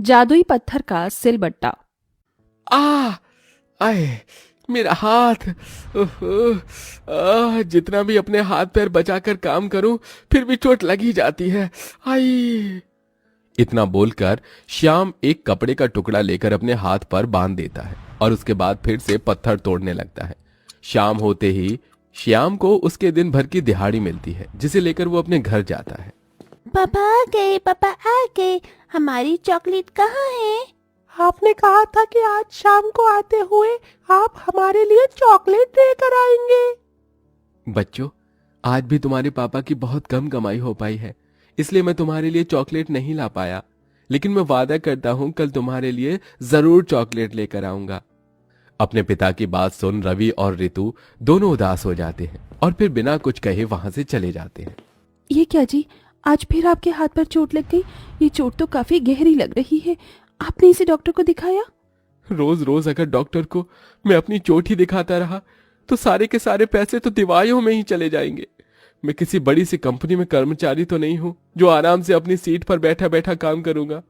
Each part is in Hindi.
जादुई पत्थर का सिलबट्टा। आ आए मेरा हाथ। जितना भी अपने हाथ पैर बचाकर काम करूं फिर भी चोट लग ही जाती है। आई। इतना बोलकर श्याम एक कपड़े का टुकड़ा लेकर अपने हाथ पर बांध देता है और उसके बाद फिर से पत्थर तोड़ने लगता है। शाम होते ही श्याम को उसके दिन भर की दिहाड़ी मिलती है, जिसे लेकर वो अपने घर जाता है। पापा आ गए, पापा आ गए। हमारी चॉकलेट कहाँ है? आपने कहा था कि आज शाम को आते हुए आप हमारे लिए चॉकलेट लेकर आएंगे। बच्चों, आज भी तुम्हारे पापा की बहुत कम कमाई हो पाई है, इसलिए मैं तुम्हारे लिए चॉकलेट नहीं ला पाया, लेकिन मैं वादा करता हूं कल तुम्हारे लिए जरूर चॉकलेट लेकर आऊंगा। अपने पिता की बात सुन रवि और ऋतु दोनों उदास हो जाते हैं और फिर बिना कुछ कहे वहां से चले जाते हैं। ये क्या जी, आज फिर आपके हाथ पर चोट लग गई? ये चोट तो काफी गहरी लग रही है। आपने इसे डॉक्टर को दिखाया? रोज रोज अगर डॉक्टर को मैं अपनी चोट ही दिखाता रहा तो सारे के सारे पैसे तो दवाइयों में ही चले जाएंगे। मैं किसी बड़ी सी कंपनी में कर्मचारी तो नहीं हूं जो आराम से अपनी सीट पर बैठा बैठा काम करूंगा।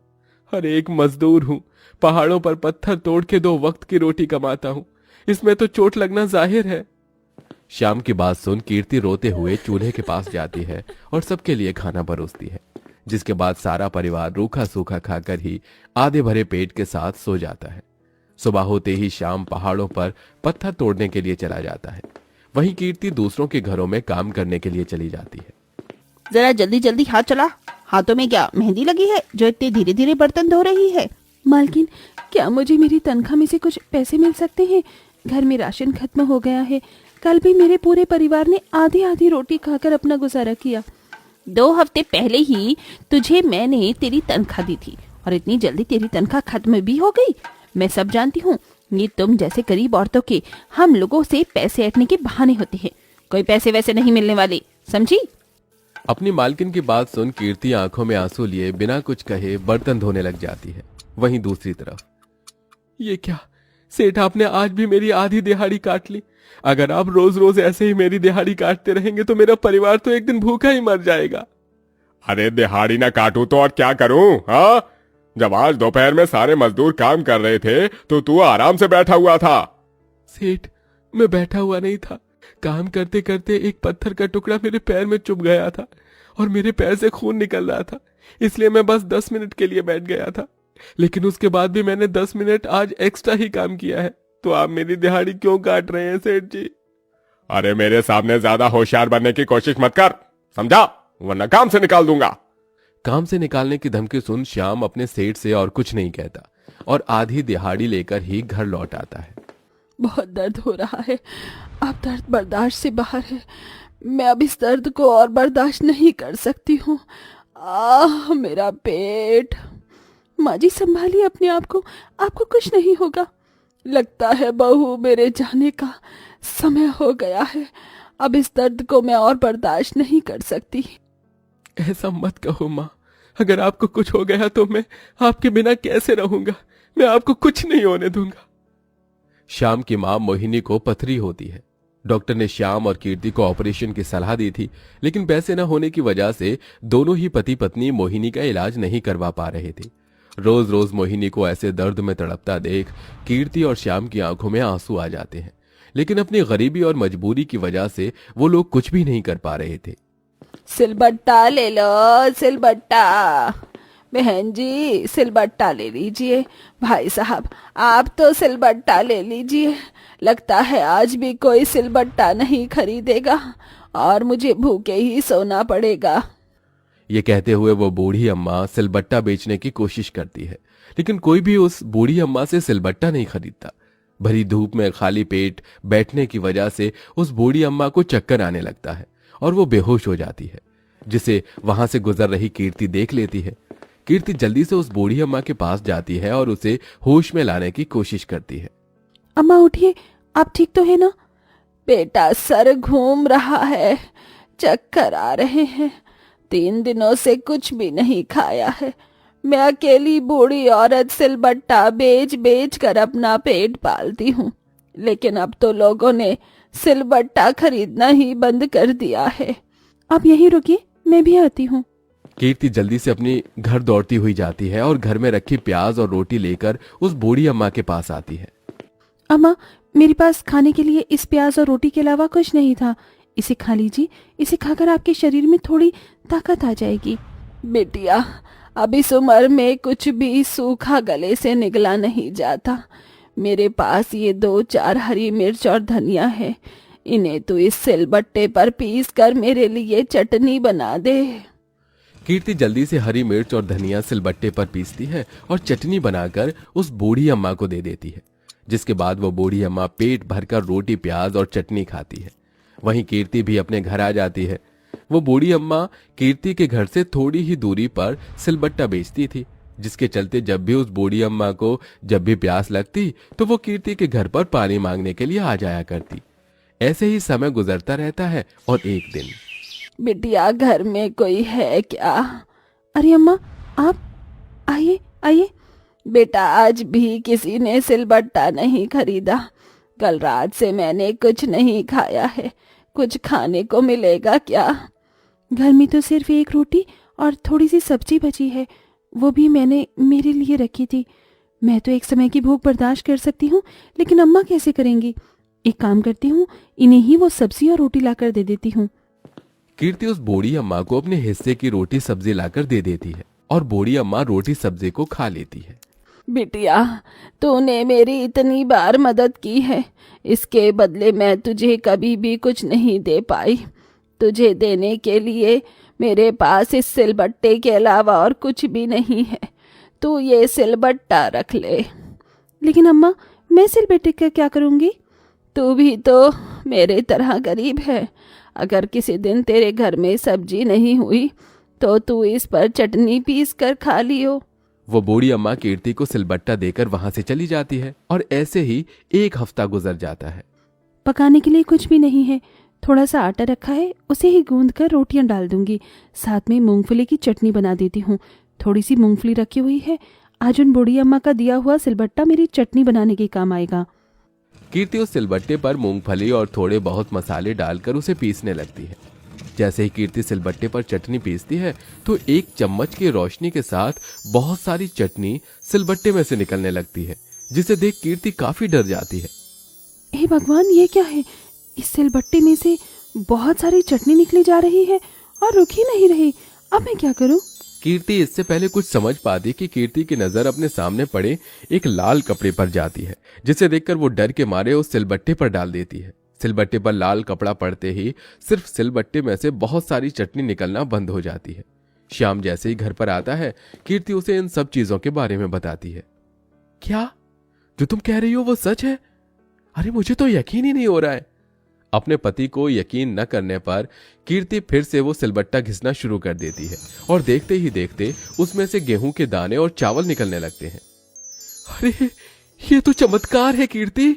हर एक मजदूर हूं, पहाड़ों पर पत्थर तोड़ के 2 वक्त की रोटी कमाता हूं। इसमें तो चोट लगना जाहिर है। शाम की बात सुन कीर्ति रोते हुए चूल्हे के पास जाती है और सबके लिए खाना परोसती है, जिसके बाद सारा परिवार रूखा सूखा खाकर ही आधे भरे पेट के साथ सो जाता है। सुबह होते ही शाम पहाड़ों पर पत्थर तोड़ने के लिए चला जाता है। वहीं कीर्ति दूसरों के घरों में काम करने के लिए चली जाती है। जरा जल्दी जल्दी हाथ चला। हाथों में क्या मेहंदी लगी है जो इतने धीरे धीरे बर्तन धो रही है? मालकिन, क्या मुझे मेरी तनख्वाह में से कुछ पैसे मिल सकते हैं? घर में राशन खत्म हो गया है। कल भी मेरे पूरे परिवार ने आधी आधी रोटी खाकर अपना गुजारा किया। 2 हफ्ते पहले ही तुझे मैंने तेरी तनख्वाह दी थी और इतनी जल्दी तेरी तनख्वाह खत्म भी हो गई? मैं सब जानती हूँ। ये तुम जैसे गरीब औरतों के हम लोगों से पैसे ऐंठने के बहाने होते हैं। कोई पैसे वैसे नहीं मिलने वाले, समझी? अपनी मालकिन की बात सुन कीर्ति आंखों में आंसू लिए बिना कुछ कहे बर्तन धोने लग जाती है। वहीं दूसरी तरफ, ये क्या सेठ, आपने आज भी मेरी आधी दिहाड़ी काट ली। अगर आप रोज रोज ऐसे ही मेरी दिहाड़ी काटते रहेंगे तो मेरा परिवार तो एक दिन भूखा ही मर जाएगा। अरे दिहाड़ी ना काटूं तो और क्या करूं? हाँ, जब आज दोपहर में सारे मजदूर काम कर रहे थे तो तू आराम से बैठा हुआ था। सेठ, मैं बैठा हुआ नहीं था। काम करते करते एक पत्थर का टुकड़ा मेरे पैर में चुभ गया था और मेरे पैर से खून निकल रहा था, इसलिए मैं बस 10 मिनट के लिए बैठ गया था। लेकिन उसके बाद भी मैंने 10 मिनट आज एक्स्ट्रा ही काम किया है। तो आप मेरी दिहाड़ी क्यों काट रहे हैं सेठ जी? अरे मेरे सामने ज्यादा होशियार बनने की कोशिश मत कर, समझा? वरना काम से निकाल दूंगा। काम से निकालने की धमकी सुन श्याम अपने सेठ से और कुछ नहीं कहता और आधी दिहाड़ी लेकर ही घर लौट आता है। बहुत दर्द हो रहा है। अब दर्द बर्दाश्त से बाहर है। मैं अब इस दर्द को और बर्दाश्त नहीं कर सकती हूँ। मेरा पेट। माँ जी, संभालिए अपने आप को, आपको कुछ नहीं होगा। लगता है बहू, मेरे जाने का समय हो गया है। अब इस दर्द को मैं और बर्दाश्त नहीं कर सकती। ऐसा मत कहो माँ, अगर आपको कुछ हो गया तो मैं आपके बिना कैसे रहूंगा? मैं आपको कुछ नहीं होने दूंगा। श्याम की माँ मोहिनी को पथरी होती है। डॉक्टर ने श्याम और कीर्ति को ऑपरेशन की सलाह दी थी, लेकिन पैसे न होने की वजह से दोनों ही पति पत्नी मोहिनी का इलाज नहीं करवा पा रहे थे। रोज रोज मोहिनी को ऐसे दर्द में तड़पता देख कीर्ति और श्याम की आंखों में आंसू आ जाते हैं, लेकिन अपनी गरीबी और मजबूरी की वजह से वो लोग कुछ भी नहीं कर पा रहे थे। सिलबट्टा ले लो, सिलबट्टा। बहन जी, सिलबट्टा ले लीजिए। भाई साहब, आप तो सिलबट्टा ले लीजिए। लगता है आज भी कोई सिलबट्टा नहीं खरीदेगा और मुझे भूखे ही सोना पड़ेगा। ये कहते हुए वो बूढ़ी अम्मा सिलबट्टा बेचने की कोशिश करती है, लेकिन कोई भी उस बूढ़ी अम्मा से सिलबट्टा नहीं खरीदता। भरी धूप में खाली पेट बैठने की वजह से उस बूढ़ी अम्मा को चक्कर आने लगता है और वो बेहोश हो जाती है, जिसे वहां से गुजर रही कीर्ति देख लेती है। कीर्ति जल्दी से उस बूढ़ी अम्मा के पास जाती है और उसे होश में लाने की कोशिश करती है। अम्मा उठिए, आप ठीक तो है ना? बेटा, सर घूम रहा है, चक्कर आ रहे हैं। 3 दिनों से कुछ भी नहीं खाया है। मैं अकेली बूढ़ी औरत सिलबट्टा बेच बेच कर अपना पेट पालती हूँ, लेकिन अब तो लोगों ने सिलबट्टा खरीदना ही बंद कर दिया है। आप यहीं रुकिए, मैं भी आती हूँ। कीर्ति जल्दी से अपनी घर दौड़ती हुई जाती है और घर में रखी प्याज और रोटी लेकर उस बूढ़ी अम्मा के पास आती है। अम्मा, मेरे पास खाने के लिए इस प्याज और रोटी के अलावा कुछ नहीं था। इसे खा लीजिए, इसे खाकर आपके शरीर में थोड़ी ताकत आ जाएगी। बिटिया, अब इस उम्र में कुछ भी सूखा गले से निकला नहीं जाता। मेरे पास ये 2-4 हरी मिर्च और धनिया है, इन्हें तू इस सिलबट्टे पर पीस कर मेरे लिए चटनी बना दे। कीर्ति जल्दी से हरी मिर्च और धनिया सिलबट्टे पर पीसती है और चटनी बनाकर उस बूढ़ी अम्मा को दे देती है, जिसके बाद वो बूढ़ी अम्मा पेट भरकर रोटी प्याज और चटनी खाती है। वहीं कीर्ति भी अपने घर आ जाती है। वो बूढ़ी अम्मा कीर्ति के घर से थोड़ी ही दूरी पर सिलबट्टा बेचती थी, जिसके चलते जब भी उस बूढ़ी अम्मा को जब भी प्यास लगती तो वो कीर्ति के घर पर पानी मांगने के लिए आ जाया करती। ऐसे ही समय गुजरता रहता है और एक दिन, बिटिया, घर में कोई है क्या? अरे अम्मा, आप आइए आइए। बेटा, आज भी किसी ने सिलबट्टा नहीं खरीदा। कल रात से मैंने कुछ नहीं खाया है, कुछ खाने को मिलेगा क्या? घर में तो सिर्फ एक रोटी और थोड़ी सी सब्जी बची है, वो भी मैंने मेरे लिए रखी थी। मैं तो एक समय की भूख बर्दाश्त कर सकती हूँ, लेकिन अम्मा कैसे करेंगी? एक काम करती हूँ, इन्हें ही वो सब्जी और रोटी लाकर दे देती हूँ। कीर्ति उस बूढ़ी अम्मा को अपने हिस्से की रोटी सब्जी लाकर दे देती है और बूढ़ी अम्मा रोटी सब्जी को खा लेती है। बिटिया, तूने मेरी इतनी बार मदद की है, इसके बदले मैं तुझे कभी भी कुछ नहीं दे पाई। तुझे देने के लिए मेरे पास इस सिलबट्टे के अलावा और कुछ भी नहीं है। तू ये सिलबट्टा रख ले। लेकिन अम्मा, मैं सिलबट्टे का क्या करूँगी? तू भी तो मेरे तरह गरीब है। अगर किसी दिन तेरे घर में सब्जी नहीं हुई तो तू इस पर चटनी पीस कर खा लियो। वो बूढ़ी अम्मा कीर्ति को सिलबट्टा देकर वहां से चली जाती है और ऐसे ही एक हफ्ता गुजर जाता है। पकाने के लिए कुछ भी नहीं है, थोड़ा सा आटा रखा है, उसे ही गूंद कर रोटियां डाल दूंगी। साथ में मूंगफली की चटनी बना देती हूँ। थोड़ी सी मूंगफली रखी हुई है, आज उन बूढ़ी अम्मा का दिया हुआ सिलबट्टा मेरी चटनी बनाने के काम आएगा। कीर्ति उस सिलबट्टे पर मूंगफली और थोड़े बहुत मसाले डालकर उसे पीसने लगती है। जैसे ही कीर्ति सिलबट्टे पर चटनी पीसती है तो एक चम्मच की रोशनी के साथ बहुत सारी चटनी सिलबट्टे में से निकलने लगती है, जिसे देख कीर्ति काफी डर जाती है। हे भगवान, ये क्या है? इस सिलबट्टे में से बहुत सारी चटनी निकली जा रही है और रुक ही नहीं रही। अब मैं क्या करूं? कीर्ति इससे पहले कुछ समझ पाती कि कीर्ति की नजर अपने सामने पड़े एक लाल कपड़े पर जाती है, जिसे देखकर वो डर के मारे उस सिलबट्टे पर डाल देती है। सिलबट्टे पर लाल कपड़ा पड़ते ही सिर्फ सिलबट्टे में से बहुत सारी चटनी निकलना बंद हो जाती है। श्याम जैसे ही घर पर आता है, कीर्ति उसे इन सब चीजों के बारे में बताती है। क्या जो तुम कह रही हो वो सच है? अरे मुझे तो यकीन ही नहीं हो रहा है। अपने पति को यकीन न करने पर कीर्ति फिर से वो सिलबट्टा घिसना शुरू कर देती है और देखते ही देखते उसमें से गेहूं के दाने और चावल निकलने लगते हैं। अरे ये तो चमत्कार है कीर्ति,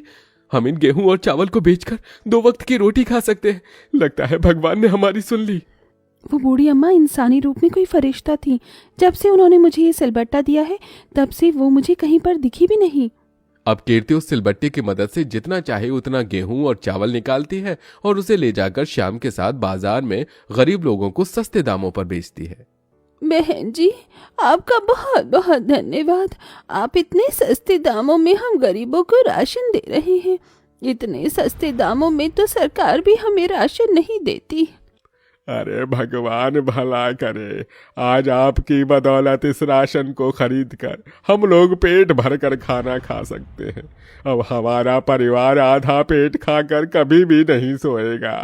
हम इन गेहूं और चावल को बेचकर 2 वक्त की रोटी खा सकते हैं। लगता है भगवान ने हमारी सुन ली। वो बूढ़ी अम्मा इंसानी रूप में कोई फरिश्ता थी। जब से उन्होंने मुझे ये सिलबट्टा दिया है तब से वो मुझे कहीं पर दिखी भी नहीं। अब कीर्ति उस सिलबट्टे की मदद से जितना चाहे उतना गेहूं और चावल निकालती है और उसे ले जाकर श्याम के साथ बाजार में गरीब लोगों को सस्ते दामों पर बेचती है। बहन जी, आपका बहुत बहुत धन्यवाद। आप इतने सस्ते दामों में हम गरीबों को राशन दे रहे हैं। इतने सस्ते दामों में तो सरकार भी हमें राशन नहीं देती। अरे भगवान भला करे, आज आपकी बदौलत इस राशन को खरीद कर हम लोग पेट भर कर खाना खा सकते हैं। अब हमारा परिवार आधा पेट खाकर कभी भी नहीं सोएगा।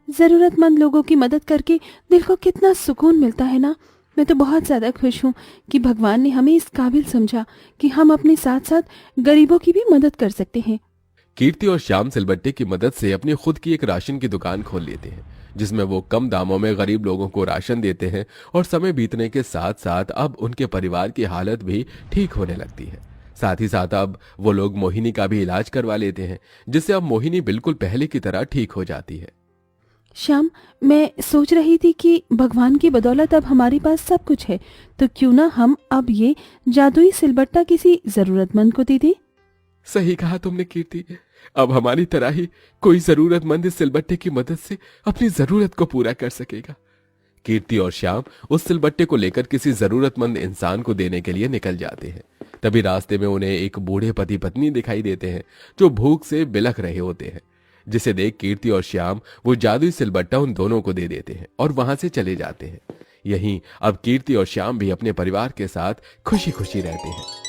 जरूरतमंद लोगों की मदद करके दिल को कितना सुकून मिलता है ना। मैं तो बहुत ज्यादा खुश हूँ कि भगवान ने हमें इस काबिल समझा कि हम अपने साथ साथ गरीबों की भी मदद कर सकते हैं। कीर्ति और श्याम सिलबट्टे की मदद से अपनी खुद की एक राशन की दुकान खोल लेते हैं, जिसमें वो कम दामों में गरीब लोगों को राशन देते हैं और समय बीतने के साथ साथ अब उनके परिवार की हालत भी ठीक होने लगती है। साथ ही साथ अब वो लोग मोहिनी का भी इलाज करवा लेते हैं, जिससे अब मोहिनी बिल्कुल पहले की तरह ठीक हो जाती है। श्याम, मैं सोच रही थी कि भगवान की बदौलत अब हमारे पास सब कुछ है, तो क्यों ना हम अब ये जादुई सिलबट्टा किसी जरूरतमंद को दे दें। सही कहा तुमने कीर्ति, अब हमारी तरह ही कोई जरूरतमंद इस सिलबट्टे की मदद से अपनी जरूरत को पूरा कर सकेगा। कीर्ति और श्याम उस सिलबट्टे को लेकर किसी जरूरतमंद इंसान को देने के लिए निकल जाते हैं। तभी रास्ते में उन्हें एक बूढ़े पति पत्नी दिखाई देते हैं जो भूख से बिलख रहे होते हैं, जिसे देख कीर्ति और श्याम वो जादुई सिलबट्टा उन दोनों को दे देते हैं और वहां से चले जाते हैं। यहीं अब कीर्ति और श्याम भी अपने परिवार के साथ खुशी खुशी रहते हैं।